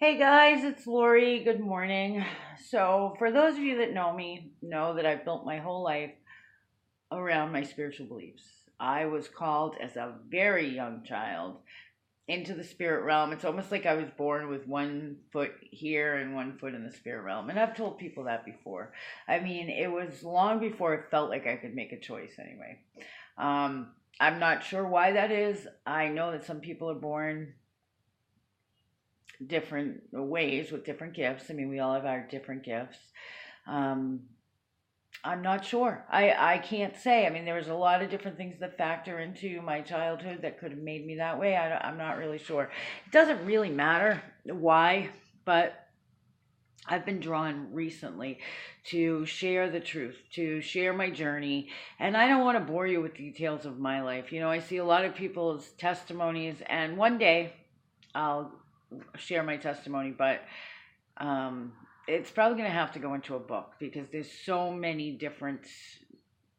Hey guys, it's Lori. Good morning. So, for those of you that know me, know that I've built my whole life around my spiritual beliefs. I was called as a very young child into the spirit realm. It's almost like I was born with one foot here and one foot in the spirit realm. And I've told people that before. I mean, it was long before it felt like I could make a choice anyway. I'm not sure why that is. I know that some people are born different ways with different gifts. I mean, we all have our different gifts. Um, I'm not sure. I can't say. I mean, there was a lot of different things that factor into my childhood that could have made me that way. I'm not really sure. It doesn't really matter why, but I've been drawn recently to share the truth, to share my journey. And I don't want to bore you with details of my life. You know, I see a lot of people's testimonies, and one day I'll share my testimony, but um, it's probably going to have to go into a book because there's so many different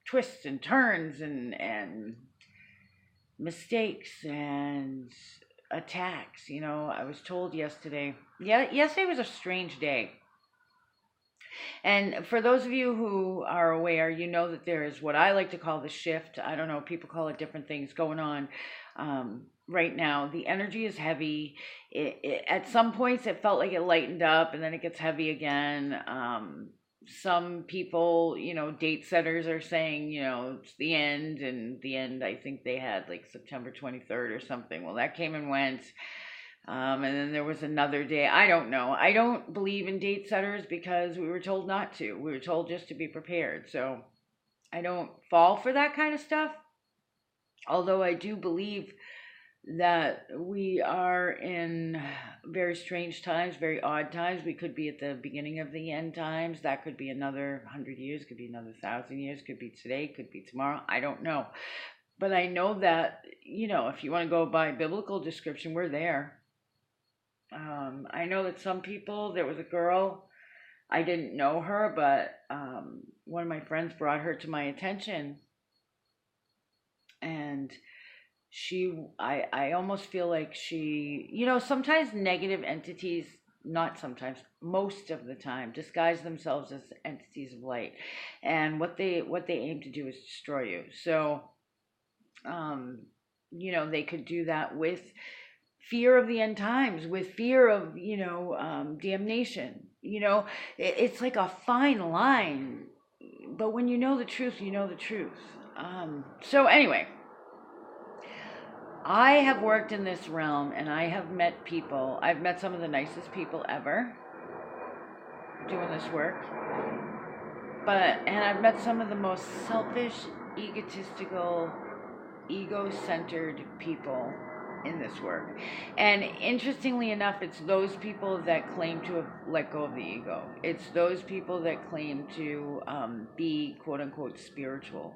twists and turns and mistakes and attacks. You know, I was told yesterday. Yeah, yesterday was a strange day. And for those of you who are aware, you know that there is what I like to call the shift. I don't know, people call it different things going on right now. The energy is heavy. At some points, it felt like it lightened up and then it gets heavy again. Some people, you know, date setters are saying, you know, it's the end, and the end, I think they had like September 23rd or something. Well, that came and went. And then there was another day. I don't know. I don't believe in date setters because we were told not to. We were told just to be prepared. So I don't fall for that kind of stuff. Although I do believe that we are in very strange times, very odd times. We could be at the beginning of the end times. That could be another 100 years, could be another 1,000 years, could be today, could be tomorrow. I don't know. But I know that, you know, if you want to go by biblical description, we're there. I know that some people, there was a girl, I didn't know her, but one of my friends brought her to my attention. And I almost feel like she, you know, sometimes negative entities, not sometimes, most of the time, disguise themselves as entities of light. And what they aim to do is destroy you. So, um, you know, they could do that with fear of the end times, with fear of, you know, damnation. You know, it's like a fine line, but when you know the truth, you know the truth. So anyway, I have worked in this realm and I have met people. I've met some of the nicest people ever doing this work, and I've met some of the most selfish, egotistical, ego-centered people in this work. And interestingly enough, it's those people that claim to have let go of the ego. It's those people that claim to be quote unquote spiritual.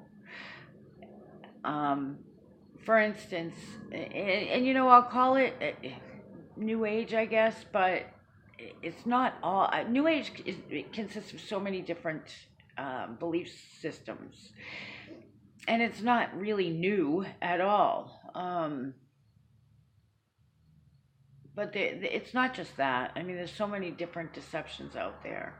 Um, for instance, and you know, I'll call it New Age, I guess, but it's not all. New Age it consists of so many different belief systems, and it's not really new at all. But it's not just that. I mean, there's so many different deceptions out there,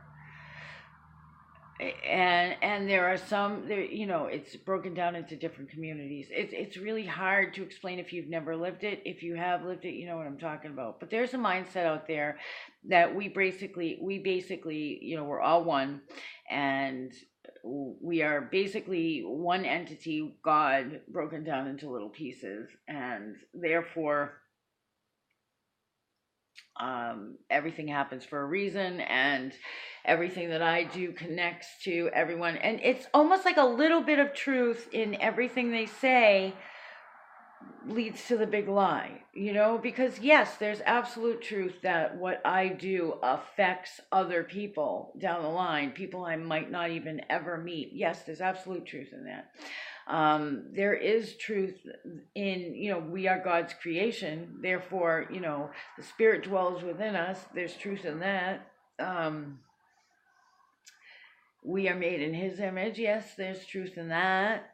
and there are some there. You know, it's broken down into different communities. It's really hard to explain if you've never lived it. If you have lived it, you know what I'm talking about. But there's a mindset out there that we basically, you know, we're all one, and we are basically one entity, God, broken down into little pieces, and therefore everything happens for a reason, and everything that I do connects to everyone, and it's almost like a little bit of truth in everything they say leads to the big lie, you know, because yes, there's absolute truth that what I do affects other people down the line, people I might not even ever meet. Yes, there's absolute truth in that. There is truth in, you know, we are God's creation, therefore, you know, the spirit dwells within us. There's truth in that. We are made in his image. Yes, there's truth in that.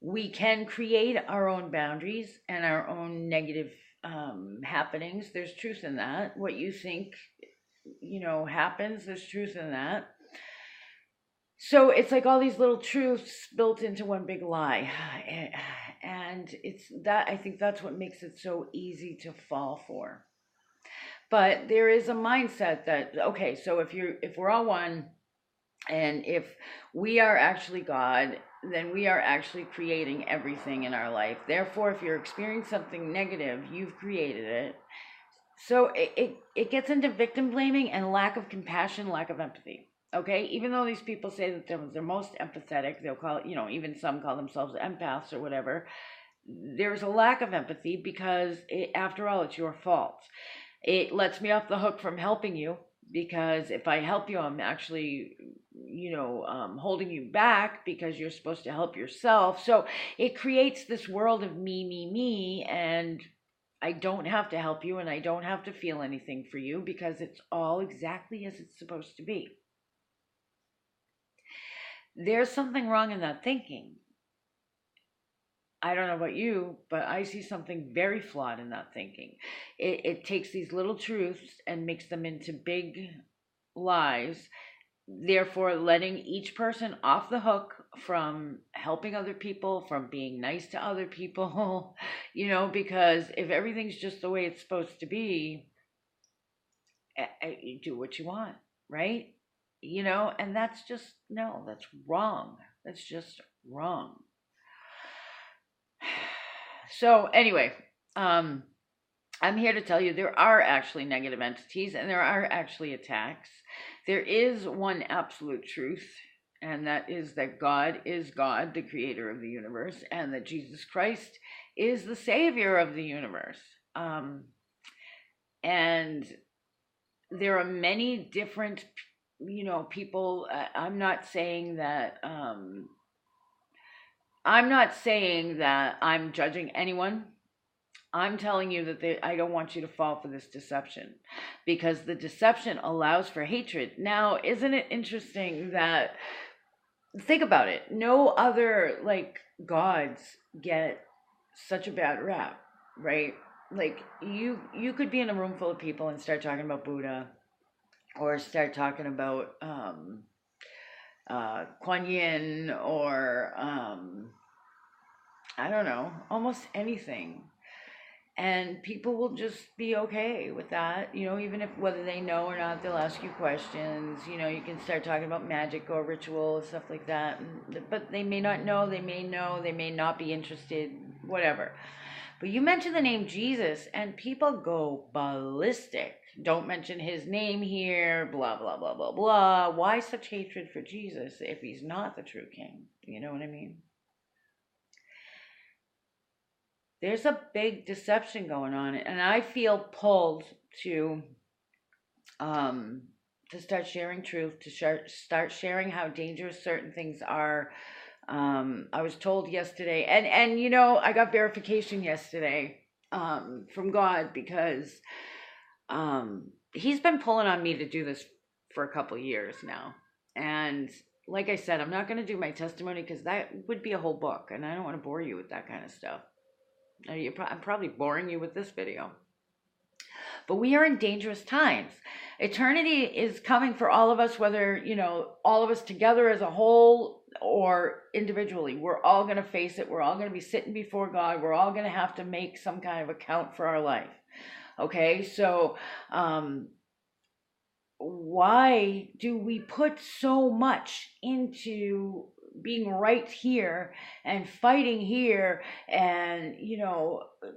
We can create our own boundaries and our own negative happenings, there's truth in that. What you think, happens, there's truth in that. So it's like all these little truths built into one big lie. And it's that, I think that's what makes it so easy to fall for. But there is a mindset that, okay, so if we're all one, and if we are actually God, then we are actually creating everything in our life. Therefore, if you're experiencing something negative, you've created it. So it gets into victim blaming and lack of compassion, lack of empathy. Okay, even though these people say that they're most empathetic, they'll call it, even some call themselves empaths or whatever. There's a lack of empathy because, after all, it's your fault. It lets me off the hook from helping you, because if I help you, I'm actually, holding you back because you're supposed to help yourself. So it creates this world of me, and I don't have to help you and I don't have to feel anything for you because it's all exactly as it's supposed to be. There's something wrong in that thinking. I don't know about you, but I see something very flawed in that thinking. It takes these little truths and makes them into big lies, therefore letting each person off the hook from helping other people, from being nice to other people, because if everything's just the way it's supposed to be, you do what you want, right? And that's just, no, that's wrong. That's just wrong. So anyway, I'm here to tell you there are actually negative entities and there are actually attacks. There is one absolute truth, and that is that God is God, the creator of the universe, and that Jesus Christ is the savior of the universe. And there are many different, people. I'm not saying that I'm judging anyone. I'm telling you that I don't want you to fall for this deception, because the deception allows for hatred. Now, isn't it interesting that, think about it, no other gods get such a bad rap, right? Like you could be in a room full of people and start talking about Buddha, or start talking about Kuan Yin, or I don't know, almost anything. And people will just be okay with that, even if, whether they know or not, they'll ask you questions. You can start talking about magic or ritual, stuff like that. But they may not know, they may not be interested, whatever. But you mention the name Jesus and people go ballistic. Don't mention his name here, blah, blah, blah, blah, blah. Why such hatred for Jesus if he's not the true king? You know what I mean? There's a big deception going on, and I feel pulled to start sharing truth, to start sharing how dangerous certain things are. I was told yesterday, and I got verification yesterday from God, because he's been pulling on me to do this for a couple years now. And like I said, I'm not going to do my testimony because that would be a whole book, and I don't want to bore you with that kind of stuff. I'm probably boring you with this video. But we are in dangerous times. Eternity is coming for all of us, whether, all of us together as a whole or individually. We're all going to face it. We're all going to be sitting before God. We're all going to have to make some kind of account for our life. Okay, so why do we put so much into being right here and fighting here and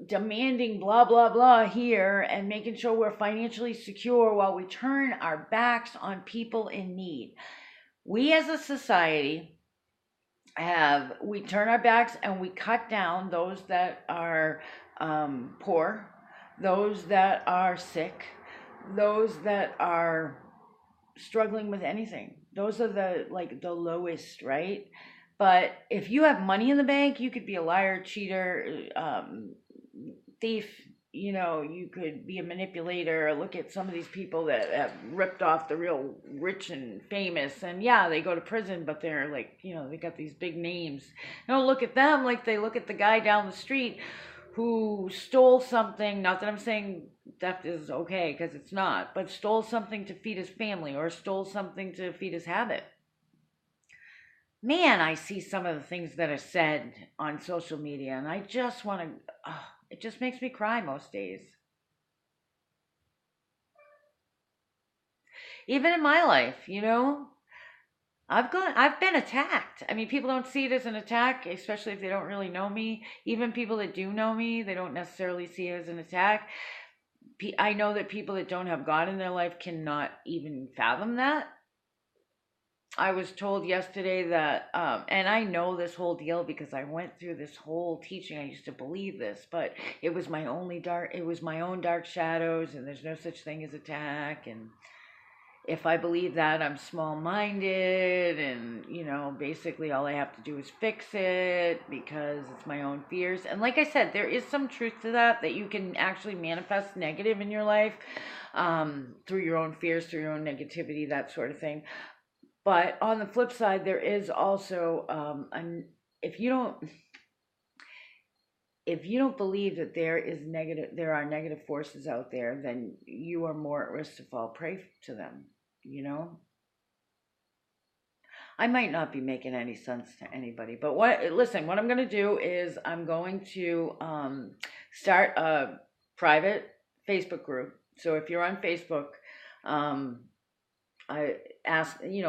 demanding blah blah blah here and making sure we're financially secure while we turn our backs on people in need? We as a society we turn our backs and we cut down those that are poor, those that are sick, those that are struggling with anything. Those are the lowest, right? But if you have money in the bank, you could be a liar, cheater, thief. You could be a manipulator. Look at some of these people that have ripped off the real rich and famous, and yeah, they go to prison, but they're they got these big names. Don't look at them like they look at the guy down the street who stole something, not that I'm saying theft is okay, because it's not, but stole something to feed his family or stole something to feed his habit. Man, I see some of the things that are said on social media, and I just want to, it just makes me cry most days. Even in my life, I've been attacked. I mean, people don't see it as an attack, especially if they don't really know me. Even people that do know me, they don't necessarily see it as an attack. I know that people that don't have God in their life cannot even fathom that. I was told yesterday that, and I know this whole deal because I went through this whole teaching. I used to believe this, but it was my own dark shadows, and there's no such thing as attack. And if I believe that, I'm small minded, and basically all I have to do is fix it because it's my own fears. And like I said, there is some truth to that you can actually manifest negative in your life, through your own fears, through your own negativity, that sort of thing. But on the flip side, there is also, if you don't believe that there are negative forces out there, then you are more at risk to fall prey to them. You know, I might not be making any sense to anybody, but listen, what I'm going to do is I'm going to start a private Facebook group. So if you're on Facebook, um, I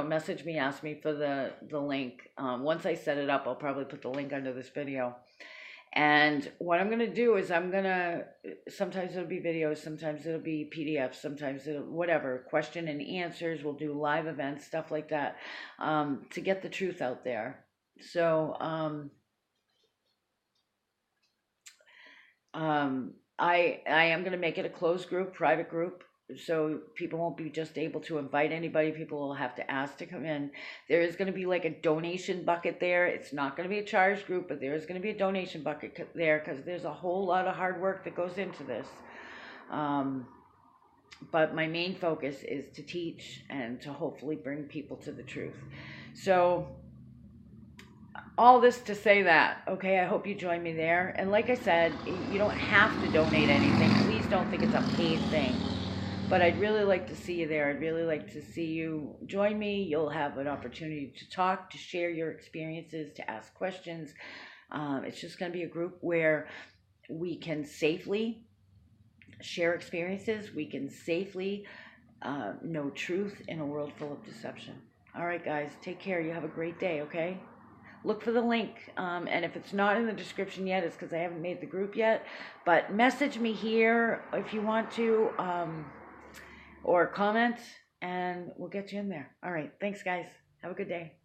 message me, ask me for the link. Once I set it up, I'll probably put the link under this video. And what I'm gonna do is sometimes it'll be videos, sometimes it'll be PDFs, sometimes it'll whatever, question and answers. We'll do live events, stuff like that, to get the truth out there. So I am gonna make it a closed group, private group, so people won't be just able to invite anybody. People will have to ask to come in. There is going to be like a donation bucket there. It's not going to be a charge group, but there is going to be a donation bucket there because there's a whole lot of hard work that goes into this. But my main focus is to teach and to hopefully bring people to the truth. So all this to say that, okay, I hope you join me there. And like I said, you don't have to donate anything. Please don't think it's a paid thing. But I'd really like to see you there. I'd really like to see you join me. You'll have an opportunity to talk, to share your experiences, to ask questions. It's just going to be a group where we can safely share experiences. We can safely know truth in a world full of deception. All right, guys, take care. You have a great day, okay? Look for the link, and if it's not in the description yet, it's because I haven't made the group yet. But message me here if you want to. Or comment, and we'll get you in there. All right. Thanks, guys. Have a good day.